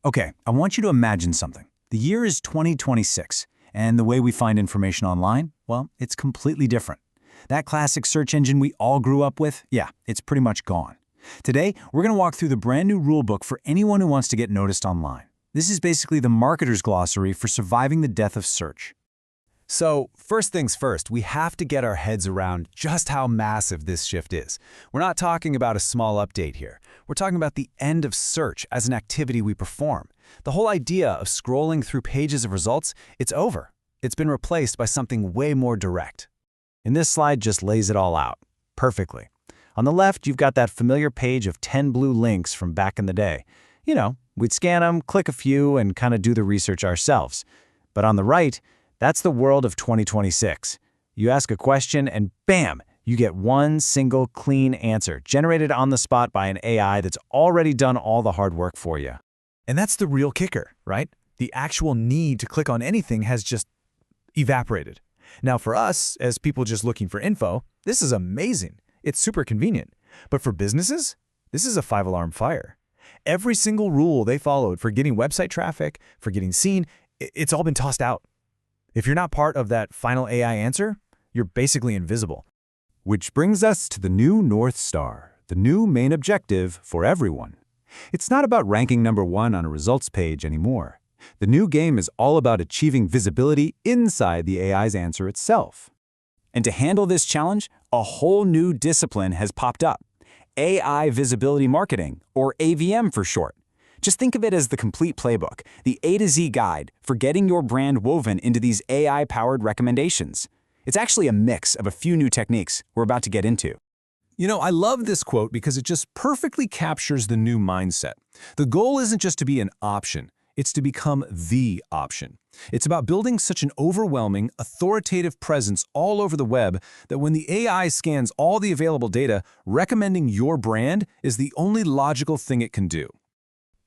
Okay, I want you to imagine something. The year is 2026, and the way we find information online, well, it's completely different. That classic search engine we all grew up with, yeah, it's pretty much gone. Today, we're going to walk through the brand new rulebook for anyone who wants to get noticed online. This is basically the marketer's glossary for surviving the death of search. So, first things first, we have to get our heads around just how massive this shift is. We're not talking about a small update here. We're talking about the end of search as an activity we perform. The whole idea of scrolling through pages of results, it's over. It's been replaced by something way more direct. And this slide just lays it all out perfectly. On the left, you've got that familiar page of 10 blue links from back in the day. You know, we'd scan them, click a few, and kind of do the research ourselves. But on the right, that's the world of 2026. You ask a question and bam, you get one single clean answer generated on the spot by an AI that's already done all the hard work for you. And that's the real kicker, right? The actual need to click on anything has just evaporated. Now for us, as people just looking for info, this is amazing. It's super convenient. But for businesses, this is a five-alarm fire. Every single rule they followed for getting website traffic, for getting seen, it's all been tossed out. If you're not part of that final AI answer, you're basically invisible. Which brings us to the new North Star, the new main objective for everyone. It's not about ranking #1 on a results page anymore. The new game is all about achieving visibility inside the AI's answer itself. And to handle this challenge, a whole new discipline has popped up: AI Visibility Marketing, or AVM for short. Just think of it as the complete playbook, the A to Z guide for getting your brand woven into these AI-powered recommendations. It's actually a mix of a few new techniques we're about to get into. You know, I love this quote because it just perfectly captures the new mindset. The goal isn't just to be an option, it's to become the option. It's about building such an overwhelming, authoritative presence all over the web that when the AI scans all the available data, recommending your brand is the only logical thing it can do.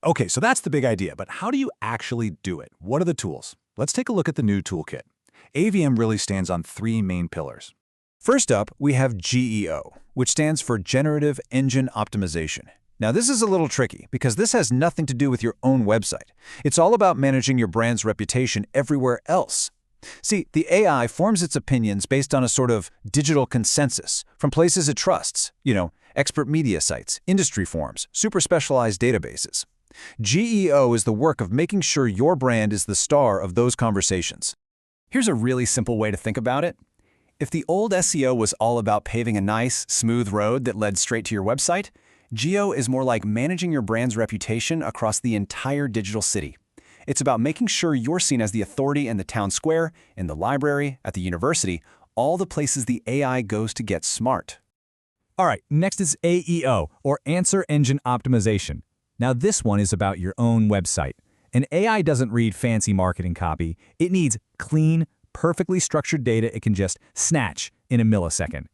Okay, so that's the big idea, but how do you actually do it? What are the tools? Let's take a look at the new toolkit. AVM really stands on three main pillars. First up, we have GEO, which stands for Generative Engine Optimization. Now, this is a little tricky because this has nothing to do with your own website. It's all about managing your brand's reputation everywhere else. See, the AI forms its opinions based on a sort of digital consensus from places it trusts, expert media sites, industry forums, super specialized databases. GEO is the work of making sure your brand is the star of those conversations. Here's a really simple way to think about it. If the old SEO was all about paving a nice, smooth road that led straight to your website, GEO is more like managing your brand's reputation across the entire digital city. It's about making sure you're seen as the authority in the town square, in the library, at the university, all the places the AI goes to get smart. All right, next is AEO, or Answer Engine Optimization. Now this one is about your own website. An AI doesn't read fancy marketing copy. It needs clean, perfectly structured data it can just snatch in a millisecond.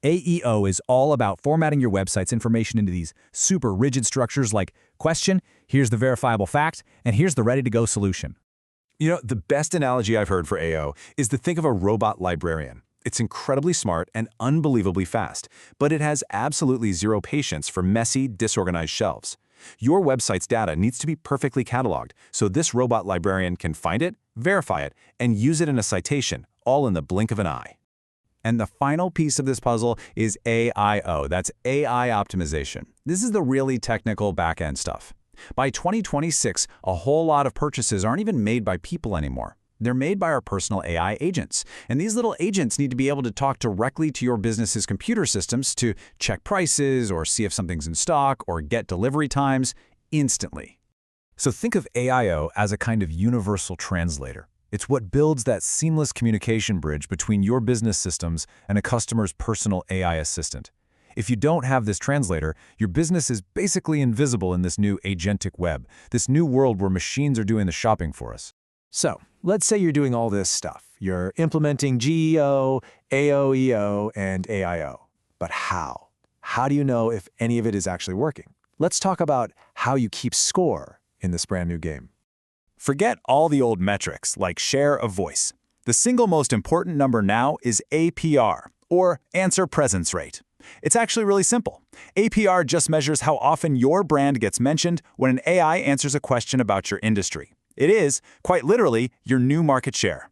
AEO is all about formatting your website's information into these super rigid structures like question, here's the verifiable fact, and here's the ready-to-go solution. You know, the best analogy I've heard for AO is to think of a robot librarian. It's incredibly smart and unbelievably fast, but it has absolutely zero patience for messy, disorganized shelves. Your website's data needs to be perfectly cataloged, so this robot librarian can find it, verify it, and use it in a citation, all in the blink of an eye. And the final piece of this puzzle is AIO, that's AI optimization. This is the really technical back-end stuff. By 2026, a whole lot of purchases aren't even made by people anymore. They're made by our personal AI agents. And these little agents need to be able to talk directly to your business's computer systems to check prices or see if something's in stock or get delivery times instantly. So think of AIO as a kind of universal translator. It's what builds that seamless communication bridge between your business systems and a customer's personal AI assistant. If you don't have this translator, your business is basically invisible in this new agentic web, this new world where machines are doing the shopping for us. So, let's say you're doing all this stuff. You're implementing GEO, AOEO, and AIO. But how? How do you know if any of it is actually working? Let's talk about how you keep score in this brand new game. Forget all the old metrics like share of voice. The single most important number now is APR, or answer presence rate. It's actually really simple. APR just measures how often your brand gets mentioned when an AI answers a question about your industry. It is, quite literally, your new market share.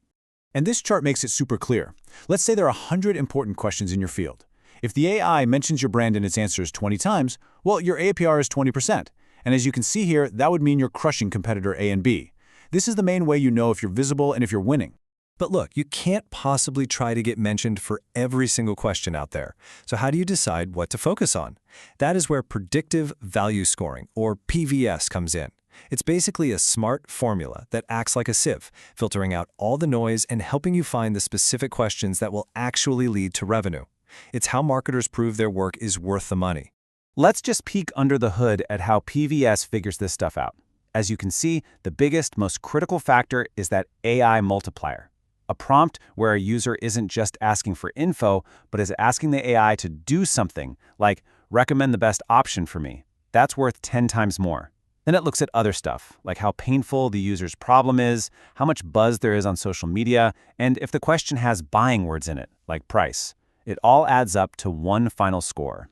And this chart makes it super clear. Let's say there are 100 important questions in your field. If the AI mentions your brand in its answers 20 times, well, your APR is 20%. And as you can see here, that would mean you're crushing competitor A and B. This is the main way you know if you're visible and if you're winning. But look, you can't possibly try to get mentioned for every single question out there. So how do you decide what to focus on? That is where predictive value scoring, or PVS, comes in. It's basically a smart formula that acts like a sieve, filtering out all the noise and helping you find the specific questions that will actually lead to revenue. It's how marketers prove their work is worth the money. Let's just peek under the hood at how PVS figures this stuff out. As you can see, the biggest, most critical factor is that AI multiplier. A prompt where a user isn't just asking for info, but is asking the AI to do something, like recommend the best option for me. That's worth 10 times more. Then it looks at other stuff, like how painful the user's problem is, how much buzz there is on social media, and if the question has buying words in it, like price. It all adds up to one final score.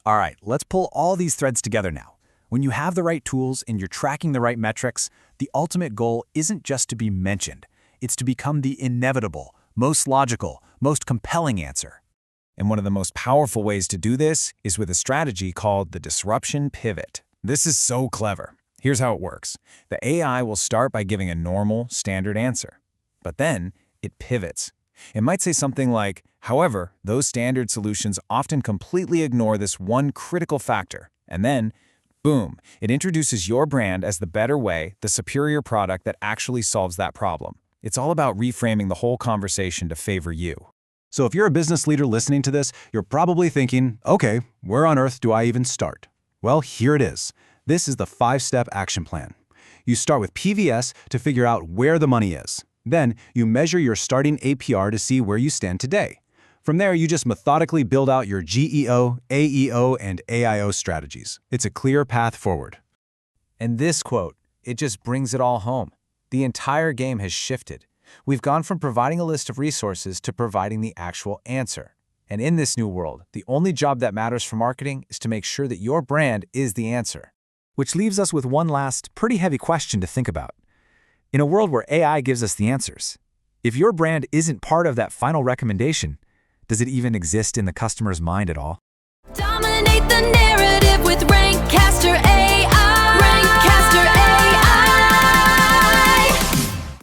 All right, let's pull all these threads together now. When you have the right tools and you're tracking the right metrics, the ultimate goal isn't just to be mentioned. It's to become the inevitable, most logical, most compelling answer. And one of the most powerful ways to do this is with a strategy called the disruption pivot. This is so clever. Here's how it works. The AI will start by giving a normal, standard answer. But then it pivots. It might say something like, however, those standard solutions often completely ignore this one critical factor. And then, boom, it introduces your brand as the better way, the superior product that actually solves that problem. It's all about reframing the whole conversation to favor you. So if you're a business leader listening to this, you're probably thinking, okay, where on earth do I even start? Well, here it is. This is the 5-step action plan. You start with PVS to figure out where the money is. Then you measure your starting APR to see where you stand today. From there, you just methodically build out your GEO, AEO, and AIO strategies. It's a clear path forward. And this quote, it just brings it all home. The entire game has shifted. We've gone from providing a list of resources to providing the actual answer. And in this new world, the only job that matters for marketing is to make sure that your brand is the answer. Which leaves us with one last, pretty heavy question to think about. In a world where AI gives us the answers, if your brand isn't part of that final recommendation, does it even exist in the customer's mind at all? Dominate the narrative with